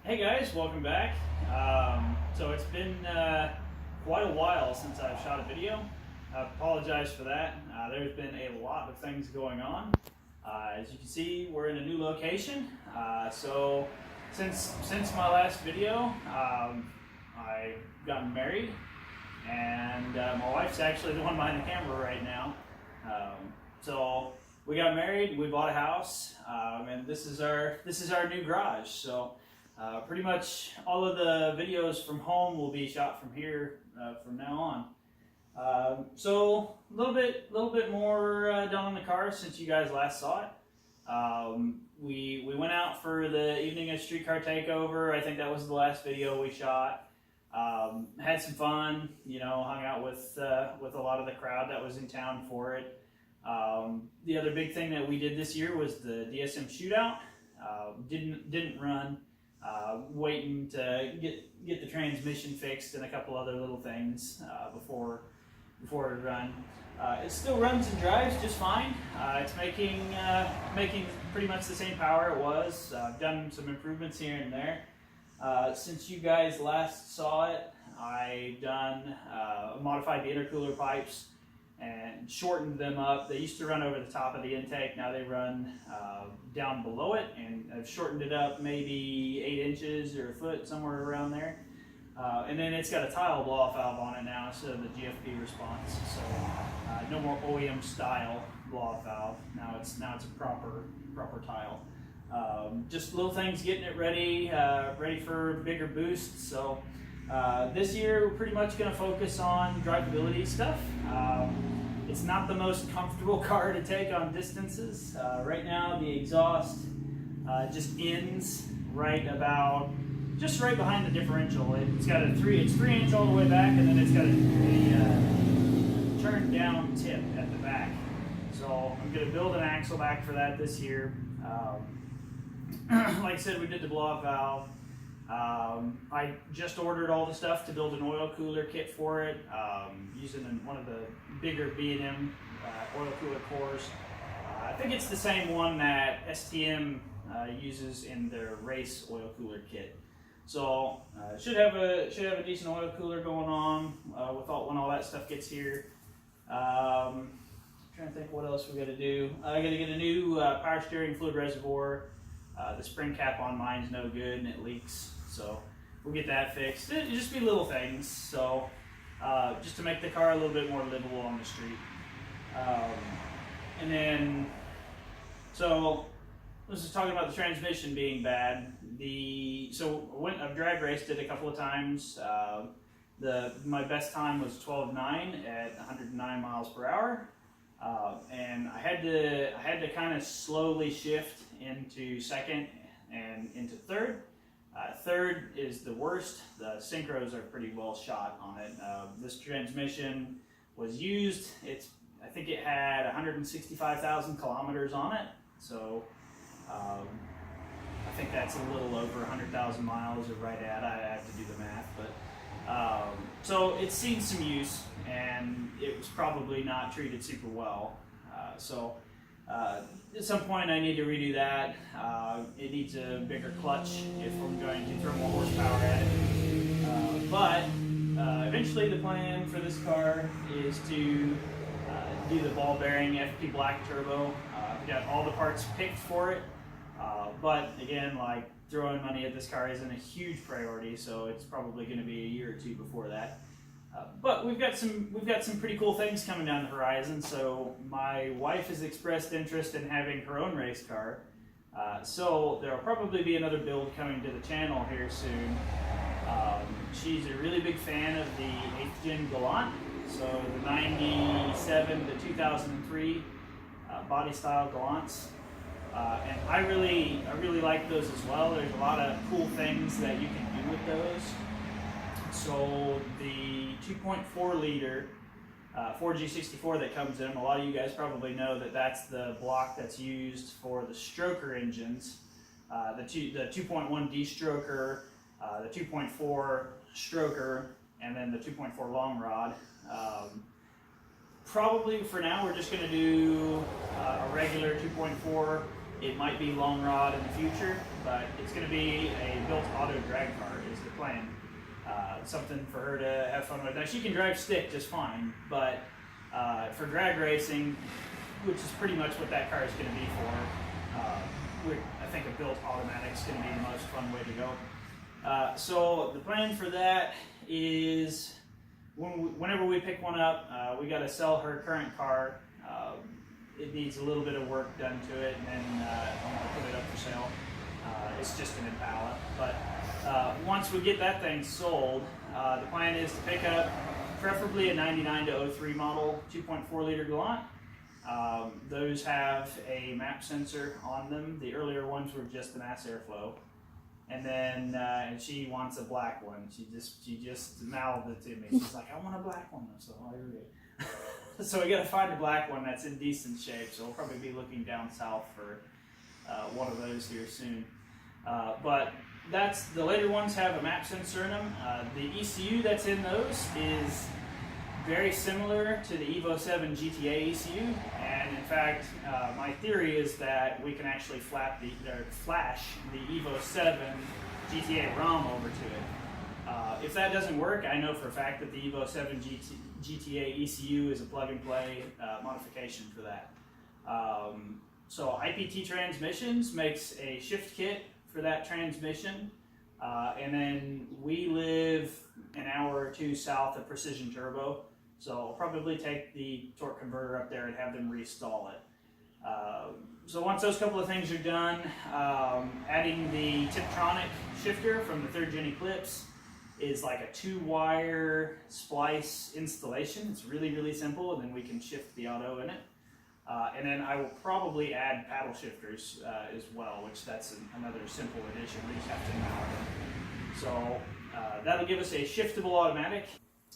Hey guys, welcome back. So it's been quite a while since I've shot a video. I apologize for that. There's been a lot of things going on. As you can see, we're in a new location. So since my last video, I've gotten married, and my wife's actually the one behind the camera right now. So we got married, we bought a house, and this is our new garage. So pretty much all of the videos from home will be shot from here from now on. So a little bit more done on the car since you guys last saw it. We went out for the evening of Streetcar Takeover. I think that was the last video we shot. Had some fun, you know, hung out with a lot of the crowd that was in town for it. The other big thing that we did this year was the DSM shootout. Didn't run. Waiting to get the transmission fixed and a couple other little things before it run. It still runs and drives just fine. It's making pretty much the same power it was. I've done some improvements here and there. Since you guys last saw it, I've modified the intercooler pipes and shortened them up. They used to run over the top of the intake, now they run down below it, and I've shortened it up maybe 8 inches or a foot, somewhere around there. And then it's got a tile blow-off valve on it now instead of the GFP response. So no more OEM style blow-off valve. Now it's a proper tile. Just little things getting it ready for bigger boosts. So this year we're pretty much going to focus on drivability stuff. It's not the most comfortable car to take on distances. Right now the exhaust just ends just right behind the differential. It's 3 inch all the way back, and then it's got a turned down tip at the back. So I'm going to build an axle back for that this year. Like I said, we did the blow-off valve. I just ordered all the stuff to build an oil cooler kit for it, using one of the bigger B&M oil cooler cores. I think it's the same one that STM uses in their race oil cooler kit. So should have a decent oil cooler going on when all that stuff gets here. Trying to think what else we got to do. I got to get a new power steering fluid reservoir. The spring cap on mine's no good and it leaks, so we'll get that fixed. It'll just be little things, so just to make the car a little bit more livable on the street. And then, so let's just talk about the transmission being bad. I've drag raced it a couple of times. My best time was 12.9 at 109 miles per hour. And I had to kind of slowly shift into second and into third. Third is the worst. The synchros are pretty well shot on it. This transmission was used. I think it had 165,000 kilometers on it. So I think that's a little over 100,000 miles, or right at. I have to do the math, but so it's seen some use, and it was probably not treated super well. At some point I need to redo that. It needs a bigger clutch if I'm going to throw more horsepower at it. But eventually the plan for this car is to do the ball bearing FP Black Turbo. I've got all the parts picked for it. But again, like, throwing money at this car isn't a huge priority, so it's probably going to be a year or two before that. But we've got some pretty cool things coming down the horizon. So my wife has expressed interest in having her own race car. So there will probably be another build coming to the channel here soon. She's a really big fan of the 8th Gen Galant, so the 97 to 2003 body style Galants. And I really like those as well. There's a lot of cool things that you can do with those. So the 2.4 liter 4G64 that comes in, a lot of you guys probably know that that's the block that's used for the stroker engines. The 2.1 D-stroker, the 2.4 stroker, and then the 2.4 long rod. Probably for now we're just going to do a regular 2.4. It might be long rod in the future, but it's going to be a built auto drag car is the plan. Something for her to have fun with. Now she can drive stick just fine, but for drag racing, which is pretty much what that car is going to be for, I think a built automatic is going to be the most fun way to go. So the plan for that is whenever we pick one up, we got to sell her current car. It needs a little bit of work done to it, and then I'm going to put it up for sale. It's just an Impala. But once we get that thing sold, the plan is to pick up preferably a 99 to 03 model 2.4 liter Galant. Those have a map sensor on them. The earlier ones were just the mass airflow. And then and she wants a black one. She just mouthed it to me. She's like, I want a black one. So I agree. So we got to find a black one that's in decent shape. So we'll probably be looking down south for one of those here soon. But the later ones have a map sensor in them. The ECU that's in those is very similar to the Evo 7 GTA ECU, and in fact, my theory is that we can actually flash the Evo 7 GTA ROM over to it. If that doesn't work, I know for a fact that the Evo 7 GTA ECU is a plug-and-play modification for that. So IPT Transmissions makes a shift kit for that transmission, and then we live an hour or two south of Precision Turbo, so I'll probably take the torque converter up there and have them reinstall it. So once those couple of things are done, adding the Tiptronic shifter from the 3rd gen Eclipse is like a 2-wire splice installation. It's really, really simple, and then we can shift the auto in it. And then I will probably add paddle shifters as well, which that's another simple addition. We just have to mount it. So that'll give us a shiftable automatic.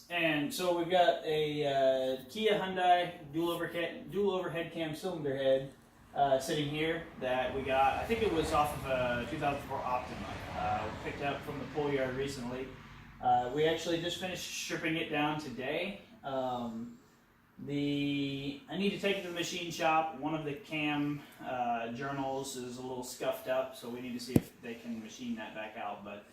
And so we've got a Kia Hyundai dual overhead cam cylinder head sitting here that we got. I think it was off of a 2004 Optima. Picked up from the pull yard recently. We actually just finished stripping it down today. I need to take it to the machine shop. One of the cam journals is a little scuffed up, so we need to see if they can machine that back out. But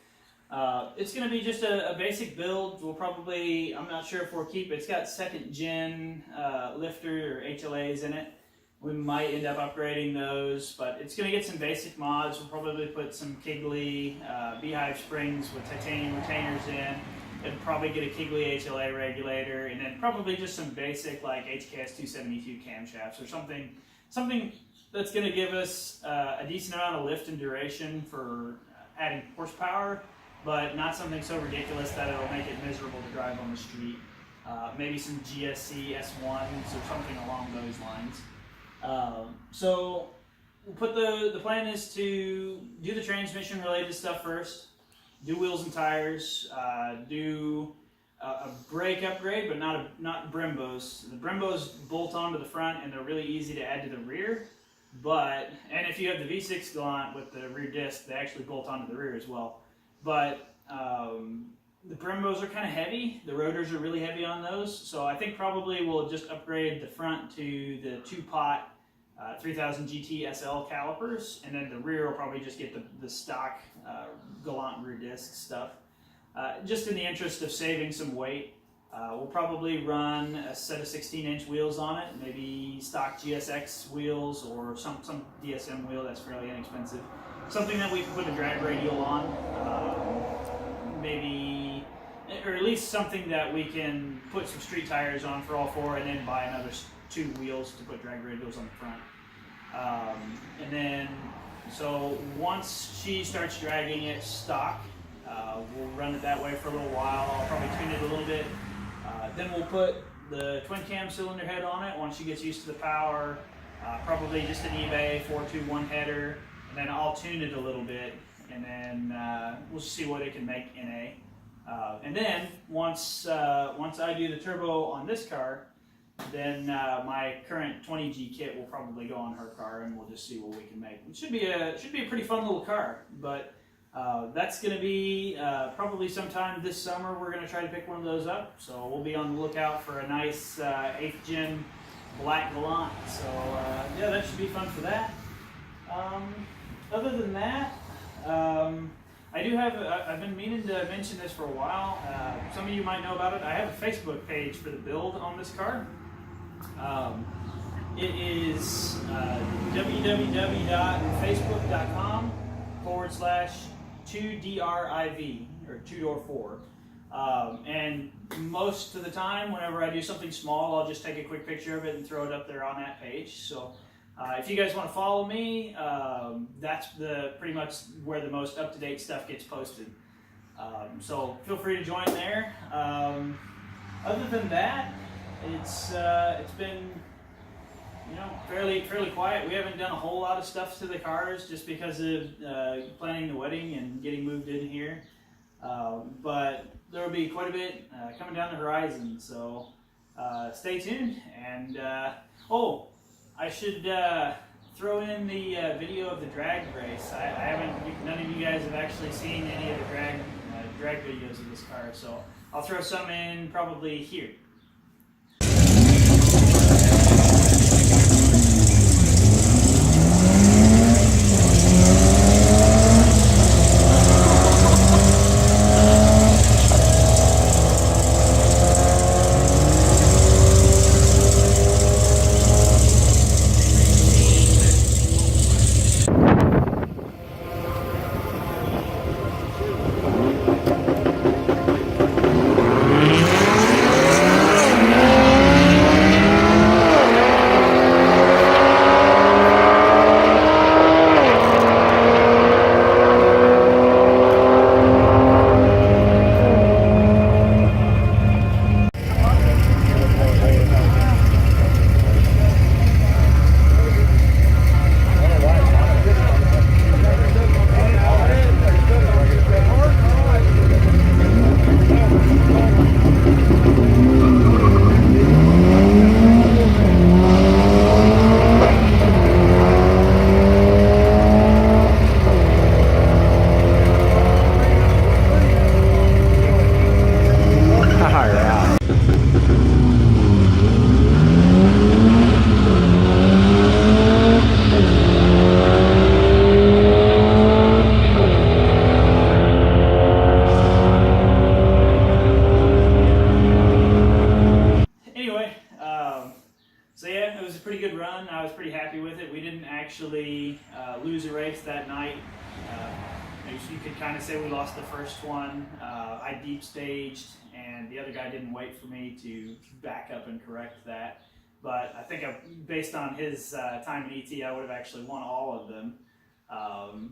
it's going to be just a basic build. We'll probably, I'm not sure if we'll keep it. It's got 2nd gen lifter or HLAs in it. We might end up upgrading those, but it's going to get some basic mods. We'll probably put some Kigley beehive springs with titanium retainers in. It'll probably get a Kigley HLA regulator, and then probably just some basic like HKS 272 camshafts or something that's going to give us a decent amount of lift and duration for adding horsepower, but not something so ridiculous that it'll make it miserable to drive on the street. Maybe some GSC S1s or something along those lines. So we'll put the plan is to do the transmission related stuff first. Do wheels and tires, do a brake upgrade, but not Brembos. The Brembos bolt onto the front, and they're really easy to add to the rear. And if you have the V6 Galant with the rear disc, they actually bolt onto the rear as well. But the Brembos are kind of heavy. The rotors are really heavy on those. So I think probably we'll just upgrade the front to the 2-pot 3000 GT SL calipers, and then the rear will probably just get the stock Galant rear disc stuff. Just in the interest of saving some weight, we'll probably run a set of 16-inch wheels on it, maybe stock GSX wheels or some DSM wheel that's fairly inexpensive. Something that we can put a drag radial on, maybe, or at least something that we can put some street tires on for all 4, and then buy another 2 wheels to put drag radials on the front. And then, so once she starts dragging it stock, we'll run it that way for a little while. I'll probably tune it a little bit. Then we'll put the twin cam cylinder head on it once she gets used to the power. Probably just an eBay 421 header, and then I'll tune it a little bit, and then we'll see what it can make in a. And then once I do the turbo on this car, then my current 20G kit will probably go on her car, and we'll just see what we can make. It should be a pretty fun little car, but that's going to be probably sometime this summer. We're going to try to pick one of those up, so we'll be on the lookout for a nice 8th gen black Galant. So yeah, that should be fun for that. Other than that, I I do have, I've been meaning to mention this for a while. Some of you might know about it. I have a Facebook page for the build on this car. It is www.facebook.com/2DRIV, or 2-door 4. And most of the time, whenever I do something small, I'll just take a quick picture of it and throw it up there on that page. So if you guys want to follow me, that's pretty much where the most up-to-date stuff gets posted. So feel free to join there. Other than that, it's been, you know, fairly quiet. We haven't done a whole lot of stuff to the cars just because of planning the wedding and getting moved in here. But there will be quite a bit coming down the horizon, so stay tuned. And oh, I should throw in the video of the drag race. I haven't. None of you guys have actually seen any of the drag videos of this car, so I'll throw some in probably here. So yeah, it was a pretty good run. I was pretty happy with it. We didn't actually lose a race that night. You could kind of say we lost the first one. I deep staged, and the other guy didn't wait for me to back up and correct that. But I think based on his time in ET, I would have actually won all of them.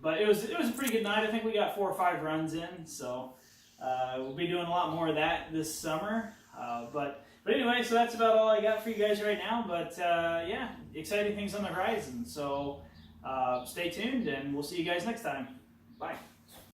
But it was a pretty good night. I think we got 4 or 5 runs in, so we'll be doing a lot more of that this summer. But anyway, so that's about all I got for you guys right now. But yeah, exciting things on the horizon. So stay tuned, and we'll see you guys next time. Bye.